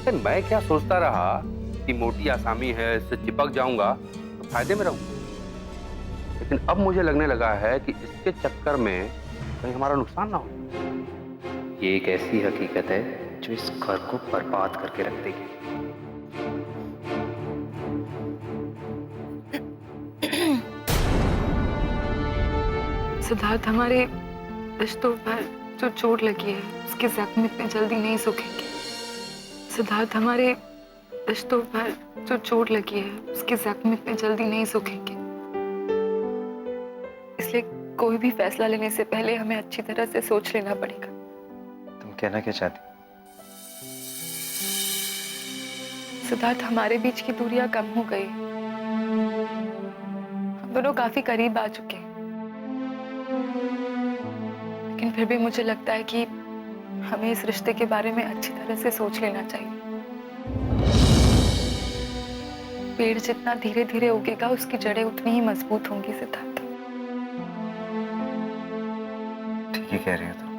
आखिर मैं क्या सोचता रहा कि मोटी आसामी है, इससे चिपक जाऊंगा तो फायदे में रहूंगा। लेकिन अब मुझे लगने लगा है कि इसके चक्कर में कहीं हमारा नुकसान ना हो। ये एक ऐसी हकीकत है जो इस घर को बर्बाद करके रख देगी। सिद्धार्थ, हमारे रिश्तों पर जो चोट लगी है उसके जख्म इतने जल्दी नहीं सूखेंगे। सिद्धार्थ, हमारे रिश्तों पर जो चोट लगी है उसके जख्म इतने जल्दी नहीं सूखेंगे। इसलिए कोई भी फैसला लेने से पहले हमें अच्छी तरह से सोच लेना पड़ेगा। तुम कहना क्या चाहती? सिद्धार्थ, हमारे बीच की दूरियां कम हो गई। हम दोनों काफी करीब आ चुके हैं, लेकिन फिर भी मुझे लगता है कि हमें इस रिश्ते के बारे में अच्छी तरह से सोच लेना चाहिए। पेड़ जितना धीरे धीरे उगेगा उसकी जड़ें उतनी ही मजबूत होंगी। सिद्धार्थ, ठीक ही कह रही हो तुम।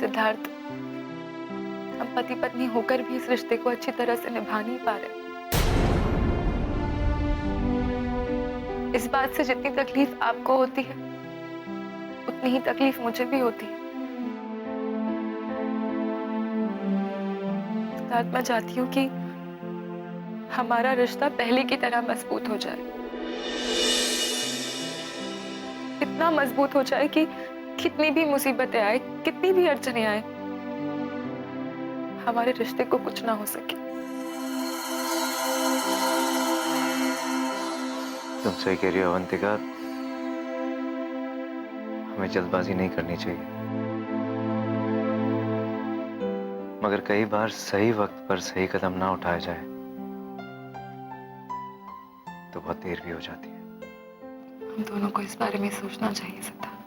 सिद्धार्थ, हम पति पत्नी होकर भी इस रिश्ते को अच्छी तरह से निभा नहीं पा रहे। इस बात से जितनी तकलीफ आपको होती है उतनी ही तकलीफ मुझे भी होती है। सिद्धार्थ, मैं चाहती हूँ कि हमारा रिश्ता पहले की तरह मजबूत हो जाए, इतना मजबूत हो जाए कि कितनी भी मुसीबतें आए, कितनी भी अड़चनें आए, हमारे रिश्ते को कुछ ना हो सके। तुम सही कह रही हो अवंतिका, हमें जल्दबाजी नहीं करनी चाहिए। मगर कई बार सही वक्त पर सही कदम ना उठाया जाए तो बहुत देर भी हो जाती है। हम दोनों को इस बारे में सोचना चाहिए सिद्धार्थ।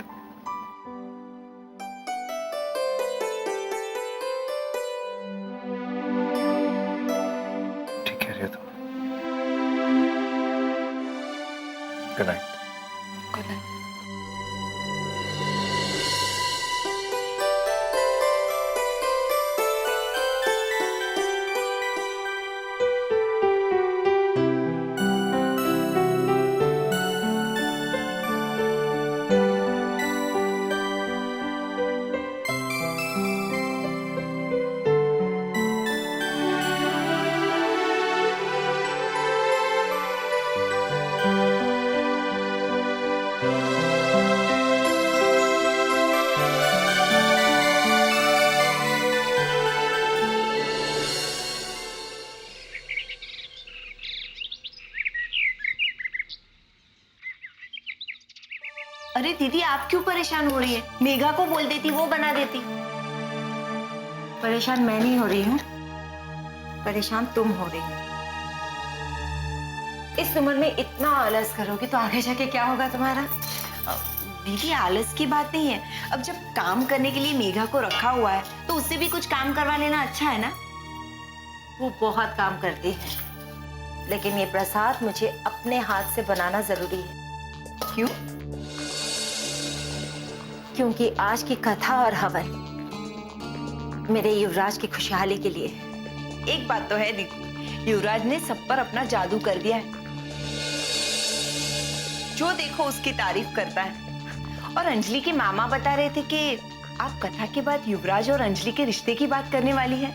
ठीक कह रही हो तुम। Good night. Good night. अरे दीदी, आप क्यों परेशान हो रही है? मेघा को बोल देती, वो बना देती। परेशान मैं नहीं हो रही हूँ, परेशान तुम हो रही हो। इस उम्र में इतना आलस करोगी तो आगे जाके क्या होगा तुम्हारा? दीदी, आलस की बात नहीं है। अब जब काम करने के लिए मेघा को रखा हुआ है तो उससे भी कुछ काम करवा लेना अच्छा है ना। वो बहुत काम करती है, लेकिन ये प्रसाद मुझे अपने हाथ से बनाना जरूरी है। क्यों? क्योंकि आज की कथा और हवन मेरे युवराज की खुशहाली के लिए। एक बात तो है दीदी, युवराज ने सब पर अपना जादू कर दिया है। जो देखो उसकी तारीफ करता है। और अंजलि के मामा बता रहे थे कि आप कथा के बाद युवराज और अंजलि के रिश्ते की बात करने वाली है।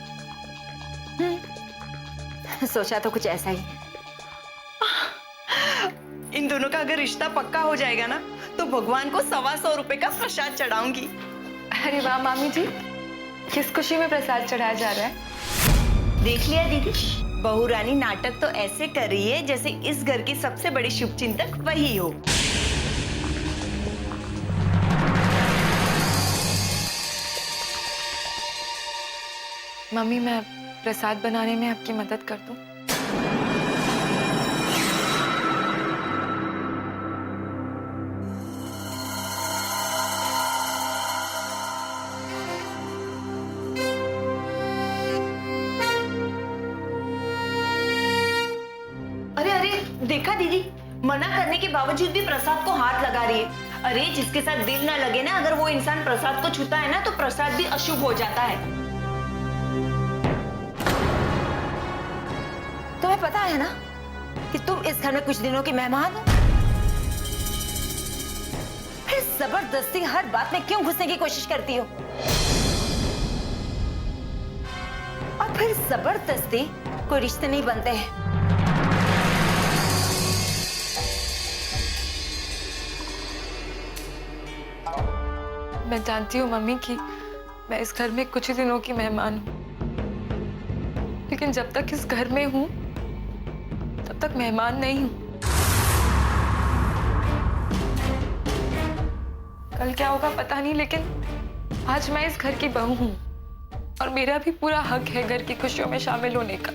सोचा तो कुछ ऐसा ही है। इन दोनों का अगर रिश्ता पक्का हो जाएगा ना तो भगवान को 125 रुपए का प्रसाद चढ़ाऊंगी। अरे वाह मामी जी, किस खुशी में प्रसाद चढ़ाया जा रहा है? देख लिया दीदी, बहू रानी नाटक तो ऐसे कर रही है जैसे इस घर की सबसे बड़ी शुभचिंतक वही हो। मम्मी, मैं प्रसाद बनाने में आपकी मदद कर दूं? अरे अरे, देखा दीदी, मना करने के बावजूद भी प्रसाद को हाथ लगा रही है। अरे जिसके साथ दिल ना लगे ना, अगर वो इंसान प्रसाद को छूता है ना तो प्रसाद भी अशुभ हो जाता है। पता है ना कि तुम इस घर में कुछ दिनों की मेहमान हो, फिर जबरदस्ती हर बात में क्यों घुसने की कोशिश करती हो? और फिर जबरदस्ती कोई रिश्ते नहीं बनते हैं। मैं जानती हूँ मम्मी कि मैं इस घर में कुछ ही दिनों की मेहमान हूँ, लेकिन जब तक इस घर में हूँ तब तक मेहमान नहीं हूँ। कल क्या होगा पता नहीं, लेकिन आज मैं इस घर की बहू हूँ और मेरा भी पूरा हक है घर की खुशियों में शामिल होने का।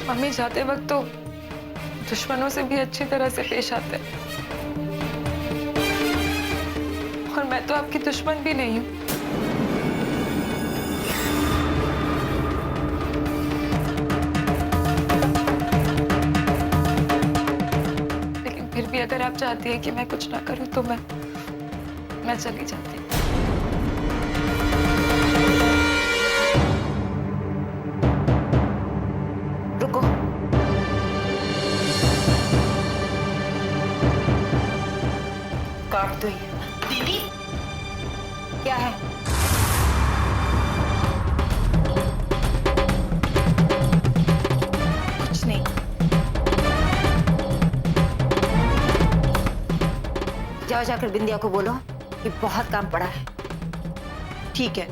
मम्मी जाते वक्त तो दुश्मनों से भी अच्छी तरह से पेश आते हैं, और मैं तो आपकी दुश्मन भी नहीं हूं। लेकिन फिर भी अगर आप चाहती हैं कि मैं कुछ ना करूं तो मैं चली जाती हूँ। रुको, काट दो ये। दीदी, क्या है? कुछ नहीं। जाओ जाकर बिंदिया को बोलो कि बहुत काम पड़ा है। ठीक है।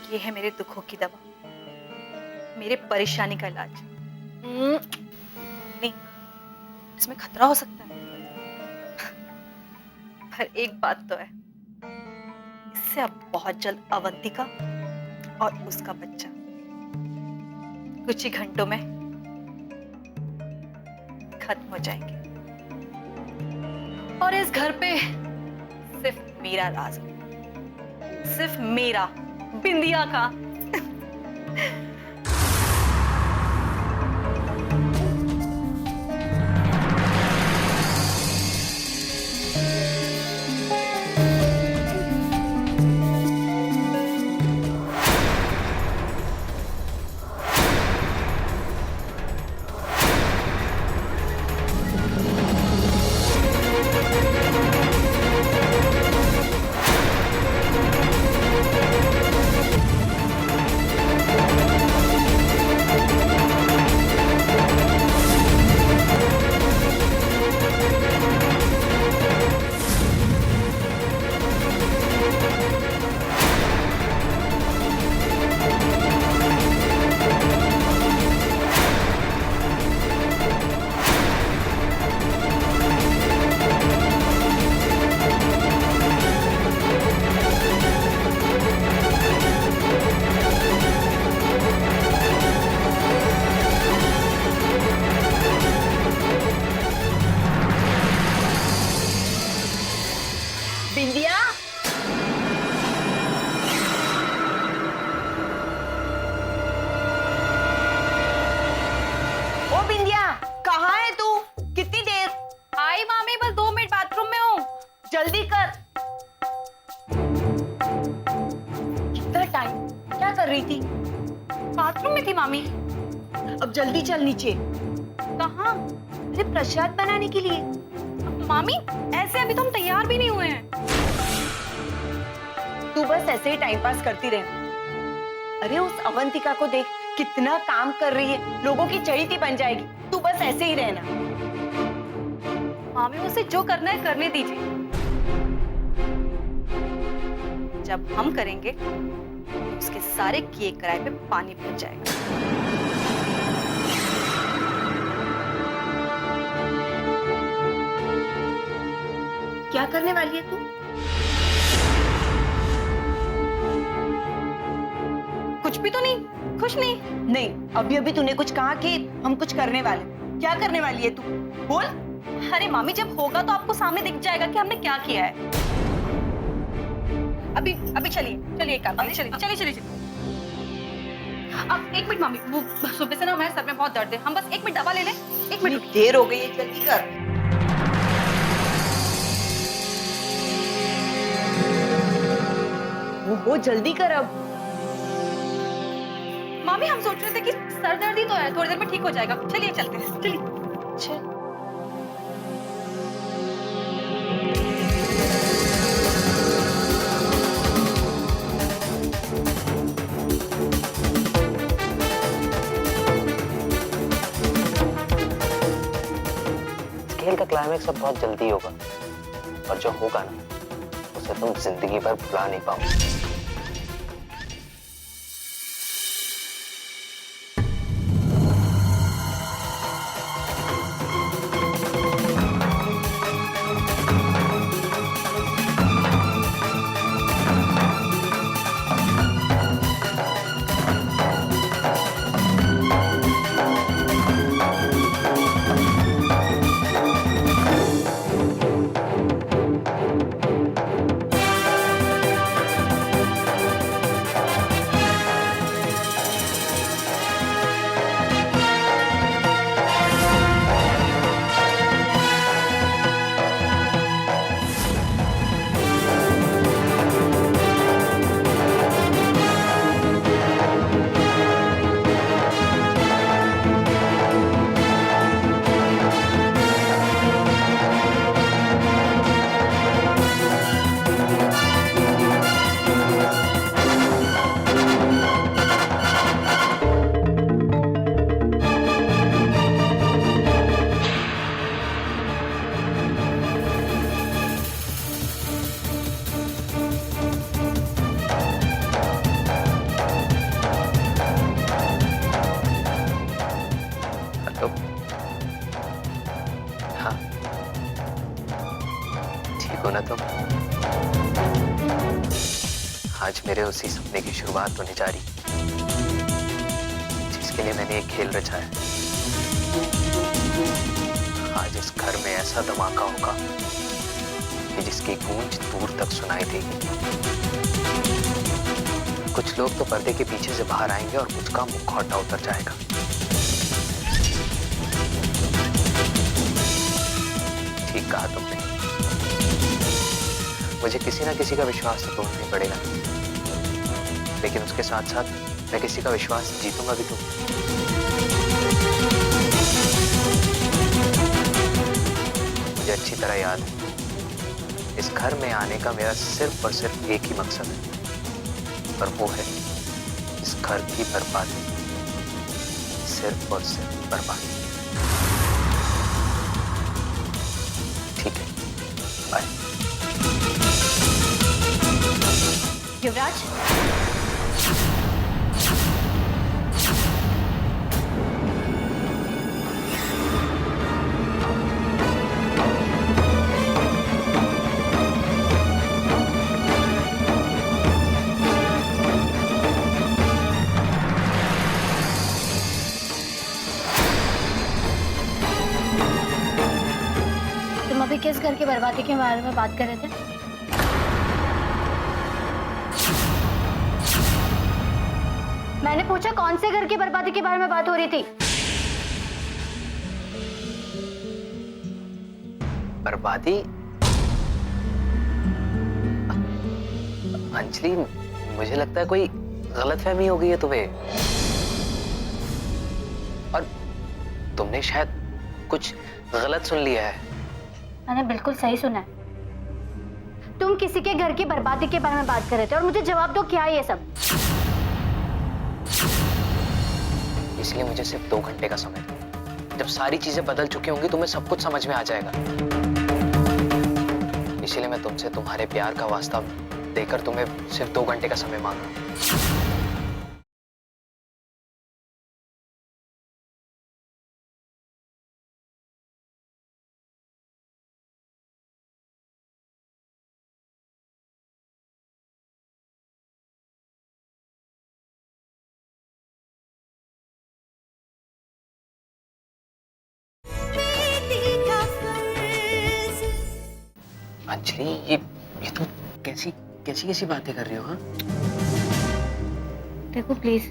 ये है मेरे दुखों की दवा, मेरे परेशानी का इलाज। नहीं, इसमें खतरा हो सकता है, पर एक बात तो है, इससे अब बहुत जल्द अवंतिका और उसका बच्चा कुछ ही घंटों में खत्म हो जाएंगे, और इस घर पे सिर्फ मेरा राज है, सिर्फ मेरा, बिंदिया का। बिंदिया, ओ बिंदिया, कहाँ है तू? कितनी देर? आई मामी, बस 2 मिनट बाथरूम में हूँ। जल्दी कर। कितना टाइम? क्या कर रही थी? बाथरूम में थी मामी। अब जल्दी चल नीचे। कहाँ? अरे प्रसाद बनाने के लिए। मामी, ऐसे अभी तो हम तैयार भी नहीं हुए हैं। तू बस ऐसे ही टाइम पास करती रहे। अरे उस अवंतिका को देख, कितना काम कर रही है, लोगों की चहेती बन जाएगी। तू बस ऐसे ही रहना। मामी, उसे जो करना है करने दीजिए। जब हम करेंगे तो उसके सारे किए कराए पे पानी फिर जाएगा। क्या करने वाली है तू? भी तो नहीं, खुश नहीं। नहीं, अभी अभी तूने कुछ कहा कि हम कुछ करने वाले। क्या करने वाली है तू? बोल। अरे मामी, जब होगा तो आपको सामने दिख जाएगा कि हमने क्या किया है। अभी अभी चलिए चलिए, एक काम करिए, चलिए चलिए चलिए चलिए। अब एक मिनट मामी, वो सुबह से ना हमारे सर में बहुत दर्द है, हम बस 1 मिनट दवा ले लें। 1 मिनट। इतनी देर हो गई है, जल्दी कर। वो जल्दी कर अब। मामी, हम सोच रहे थे कि सर दर्द ही तो है, थोड़ी देर में ठीक हो जाएगा। चलिए चलते हैं, चलिए। चल। इस खेल का क्लाइमेक्स अब बहुत जल्दी होगा, और जो होगा ना उसे तुम जिंदगी भर भुला नहीं पाओगे। तो हाँ, ठीक हो ना तुम? आज मेरे उसी सपने की शुरुआत होने जा रही, जिसके लिए मैंने एक खेल रचा है। आज इस घर में ऐसा धमाका होगा कि जिसकी गूंज दूर तक सुनाई देगी। कुछ लोग तो पर्दे के पीछे से बाहर आएंगे और कुछ का मुखौटा उतर जाएगा। ठीक कहा तुमने, मुझे किसी ना किसी का विश्वास तो तोड़ना ही पड़ेगा, लेकिन उसके साथ साथ मैं किसी का विश्वास जीतूंगा भी तो। मुझे अच्छी तरह याद है, इस घर में आने का मेरा सिर्फ और सिर्फ एक ही मकसद है, और वो है इस घर की बर्बादी। सिर्फ और सिर्फ बर्बादी। ठीक है, बाय। युवराज, तुम अभी किस घर की बर्बादी के बारे में बात कर रहे थे? मैंने पूछा कौन से घर की बर्बादी के बारे में बात हो रही थी? बर्बादी? अंजलि, मुझे लगता है कोई गलतफहमी हो गई है तुम्हें, और तुमने शायद कुछ गलत सुन लिया है। मैंने बिल्कुल सही सुना है। तुम किसी के घर की बर्बादी के बारे में बात कर रहे थे और मुझे जवाब दो, क्या है ये सब? इसलिए मुझे सिर्फ 2 घंटे का समय दो। जब सारी चीजें बदल चुकी होंगी तुम्हें सब कुछ समझ में आ जाएगा। इसलिए मैं तुमसे तुम्हारे प्यार का वास्ता देकर तुम्हें सिर्फ 2 घंटे का समय मांग रहा हूं। अंजलि, ये तुम कैसी कैसी कैसी बातें कर रही हो? हाँ, देखो प्लीज,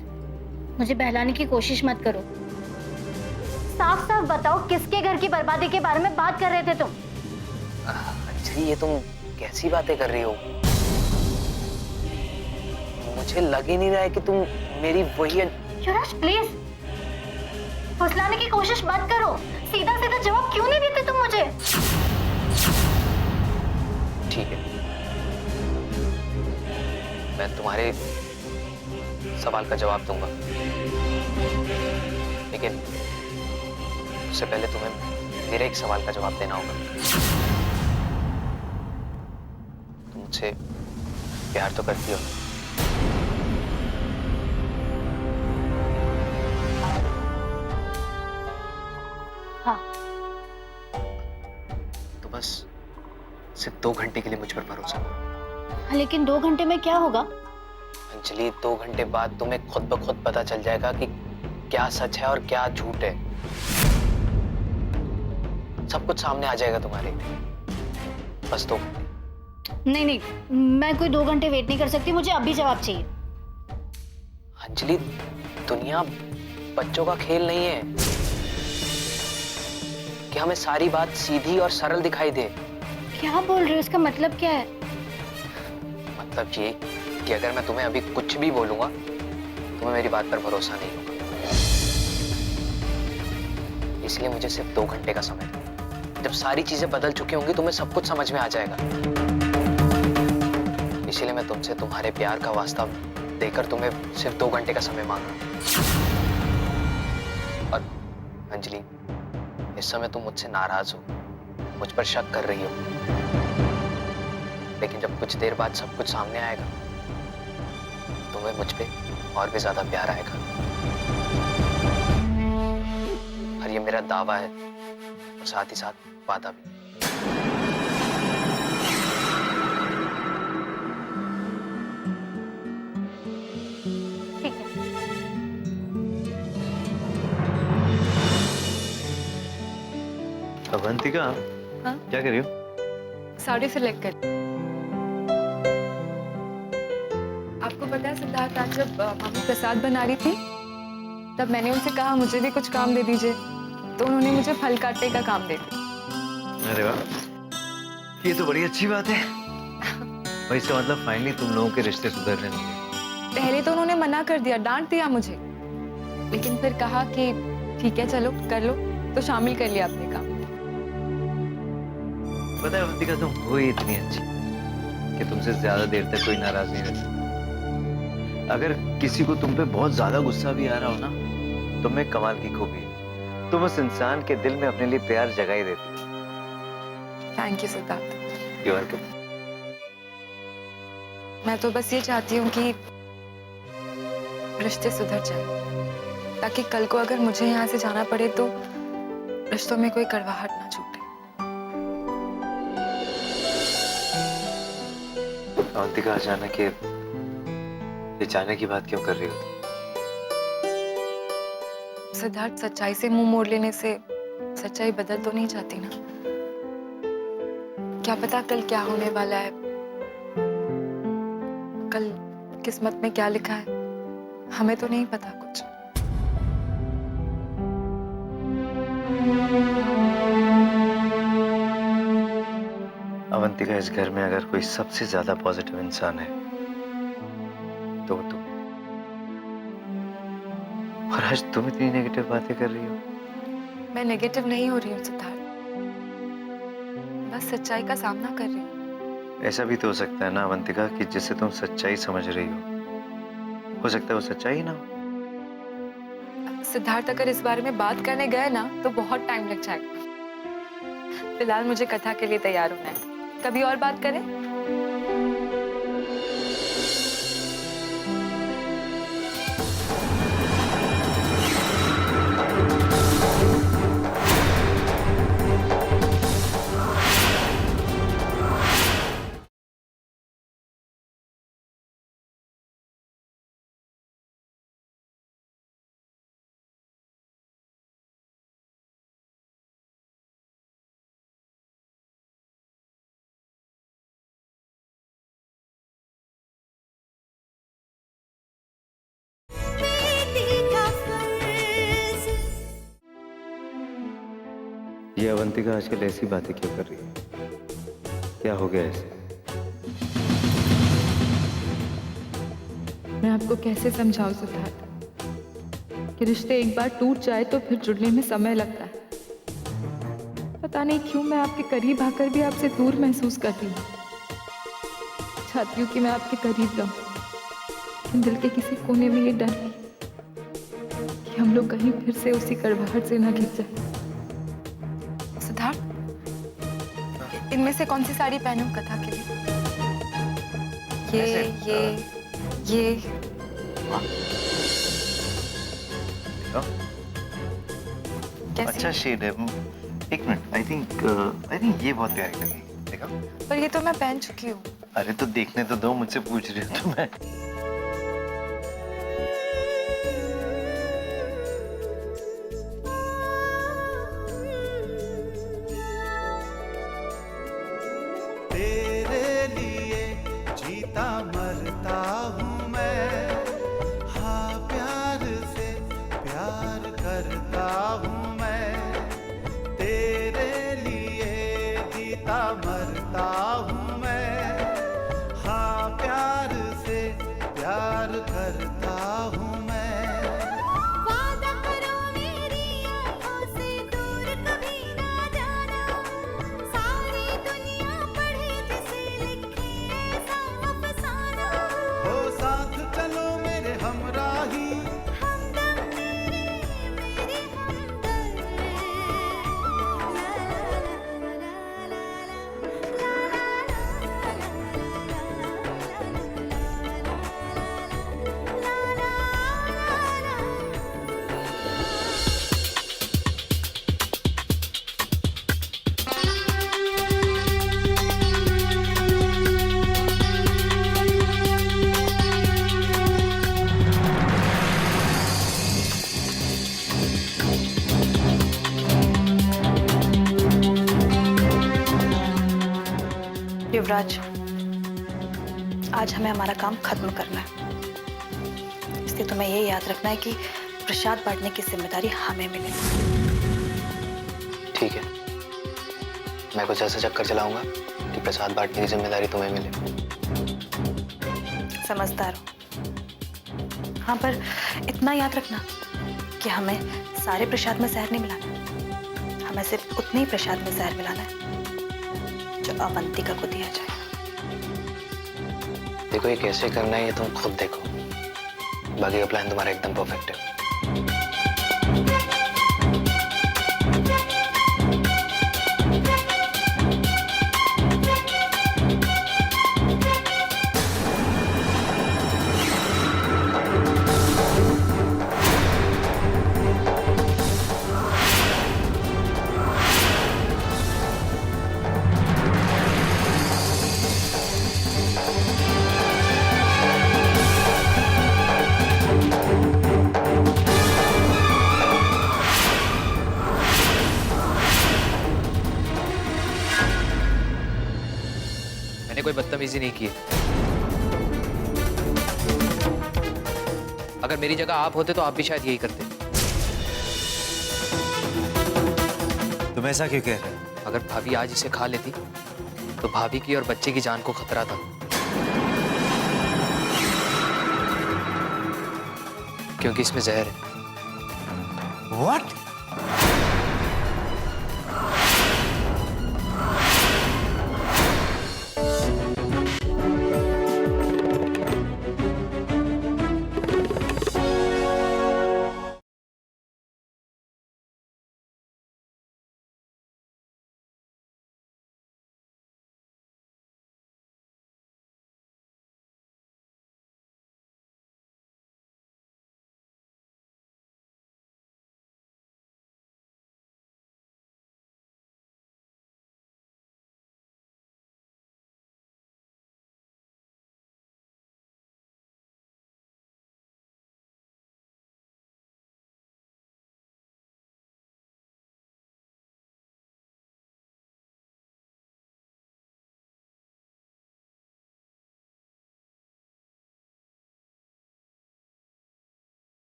मुझे बहलाने की कोशिश मत करो। साफ साफ बताओ, किसके घर की बर्बादी के बारे में बात कर रहे थे तुम? अंजलि, ये तुम कैसी बातें कर रही हो? मुझे लग ही नहीं रहा है कि तुम मेरी वही युवराज प्लीज, फुसलाने की कोशिश मत करो। सीधा सीधा जवाब क्यों नहीं देते तुम मुझे? ठीक है, मैं तुम्हारे सवाल का जवाब दूंगा, लेकिन उससे पहले तुम्हें मेरे एक सवाल का जवाब देना होगा। तुम मुझसे प्यार तो करती हो? हाँ। तो बस सिर्फ 2 घंटे के लिए मुझ पर भरोसा करो। लेकिन 2 घंटे में क्या होगा? अंजलि, 2 घंटे बाद तुम्हें खुद ब खुद पता चल जाएगा कि क्या सच है और क्या झूठ है। सब कुछ सामने आ जाएगा तुम्हारे। बस 2 घंटे। नहीं नहीं, मैं कोई 2 घंटे वेट नहीं कर सकती, मुझे अभी जवाब चाहिए। अंजलि, दुनिया बच्चों का खेल नहीं है कि हमें सारी बात सीधी और सरल दिखाई दे। क्या बोल रहे हो? इसका मतलब क्या है? मतलब ये कि अगर मैं तुम्हें अभी कुछ भी बोलूंगा, तुम्हें मेरी बात पर भरोसा नहीं होगा। इसलिए मुझे सिर्फ 2 घंटे का समय दो। जब सारी चीजें बदल चुकी होंगी, तुम्हें सब कुछ समझ में आ जाएगा। इसलिए मैं तुमसे तुम्हारे प्यार का वास्ता देकर तुम्हें सिर्फ 2 घंटे का समय मांग रहा हूं। और अंजलि, इस समय तुम मुझसे नाराज हो, मुझ पर शक कर रही हो, लेकिन जब कुछ देर बाद सब कुछ सामने आएगा, तुम्हें मुझ पे और भी ज्यादा प्यार आएगा। और ये मेरा दावा है और साथ ही साथ वादा भी। ठीक है। अवंतिका, हाँ? क्या कर रही हो? साड़ी सिलेक्ट कर। आपको पता है सिद्धार्थ, आज जब मम्मी प्रसाद बना रही थी, तब मैंने उनसे कहा मुझे भी कुछ काम दे दीजिए, तो उन्होंने मुझे फल काटने का काम दे दिया। अरे वाह, ये तो बड़ी अच्छी बात है। और इसका मतलब फाइनली तुम लोगों के रिश्ते सुधरने लगे। पहले तो उन्होंने मना कर दिया, डांट दिया मुझे, लेकिन फिर कहा कि ठीक है चलो कर लो, तो शामिल कर लिया अपने काम। पता है अवंतिका, तुम हो ही इतनी अच्छी कि तुमसे ज्यादा देर तक कोई नाराज नहीं रहता। अगर किसी को तुम पे बहुत ज्यादा गुस्सा भी आ रहा हो ना, तुम में कमाल की खूबी है, तुम उस इंसान के दिल में अपने लिए प्यार जगा ही देती हो। Thank you Siddharth. You are welcome. मैं तो बस ये चाहती हूँ कि रिश्ते सुधर जाए, ताकि कल को अगर मुझे यहाँ से जाना पड़े तो रिश्तों में कोई कड़वाहट ना छूटे। अवंतिका, अचानक ये जाने की बात क्यों कर रही हो? सिद्धार्थ, सच्चाई से मुंह मोड़ लेने से सच्चाई बदल तो नहीं जाती ना। क्या पता कल क्या होने वाला है, कल किस्मत में क्या लिखा है, हमें तो नहीं पता कुछ। अवंतिका, इस घर में अगर कोई सबसे ज्यादा पॉजिटिव इंसान है तो वो तुम। और आज तुम इतनी नेगेटिव बातें कर रही हो। मैं नेगेटिव नहीं हो रही हूँ सिद्धार्थ, बस सच्चाई का सामना कर रही हूँ। ऐसा भी तो हो सकता है ना अवंतिका, कि जिसे तुम सच्चाई समझ रही हो सकता है वो सच्चाई ही ना हो। सिद्धार्थ, अगर इस बारे में बात करने गए ना तो बहुत टाइम लग जाएगा। फिलहाल मुझे कथा के लिए तैयार होना है, कभी और बात करें। ये अवंतिका आजकल ऐसी बातें क्यों कर रही है? क्या हो गया ऐसे? मैं आपको कैसे समझाऊं सिद्धार्थ कि रिश्ते एक बार टूट जाए तो फिर जुड़ने में समय लगता है। पता नहीं क्यों मैं आपके करीब आकर भी आपसे दूर महसूस करती हूँ। चाहती हूँ कि मैं आपके करीब रहूं, लेकिन दिल के किसी कोने में ये डर है कि हम लोग कहीं फिर से उसी कड़वाहट से ना घिर जाए। सिद्धार्थ, इनमें से कौन सी साड़ी पहनूं कथा के लिए? ये कैसी? अच्छा शेड है। एक मिनट, आई थिंक ये बहुत प्यारी लगी। देखो। पर ये तो मैं पहन चुकी हूँ। अरे तो देखने तो दो, मुझसे पूछ रही हो तो मैं। तेरे लिए जीता मरता हूँ मैं, हाँ प्यार से प्यार करता हूँ मैं। तेरे लिए जीता मरता हूँ मैं, हाँ प्यार से प्यार करता हूँ मैं। वादा करो मेरी आंखों से दूर कभी ना जाना, सारी दुनिया पढ़े जिसे लिखे ऐसा अफसाना। हो साथ चलो मेरे हमराही, हमदम तेरे मेरे हमदर्द। ला ला ला ला युवराज, आज हमें हमारा काम खत्म करना है, इसलिए तुम्हें ये याद रखना है कि प्रसाद बांटने की जिम्मेदारी हमें मिलेगी। ठीक है, मैं कुछ ऐसा चक्कर चलाऊंगा कि प्रसाद बांटने की जिम्मेदारी तुम्हें मिले। समझदार हो। हाँ, पर इतना याद रखना कि हमें सारे प्रसाद में जहर नहीं मिलाना, हमें सिर्फ उतने ही प्रसाद में जहर मिलाना है जो अवंतिका को दिया जाए। देखो, ये कैसे करना है ये तुम खुद देखो, बाकी का प्लान तुम्हारा एकदम परफेक्ट है। मैंने कोई बदतमीजी नहीं की है। अगर मेरी जगह आप होते तो आप भी शायद यही करते। तुम ऐसा क्यों कह रहे हो? अगर भाभी आज इसे खा लेती तो भाभी की और बच्चे की जान को खतरा था, क्योंकि इसमें जहर है। What?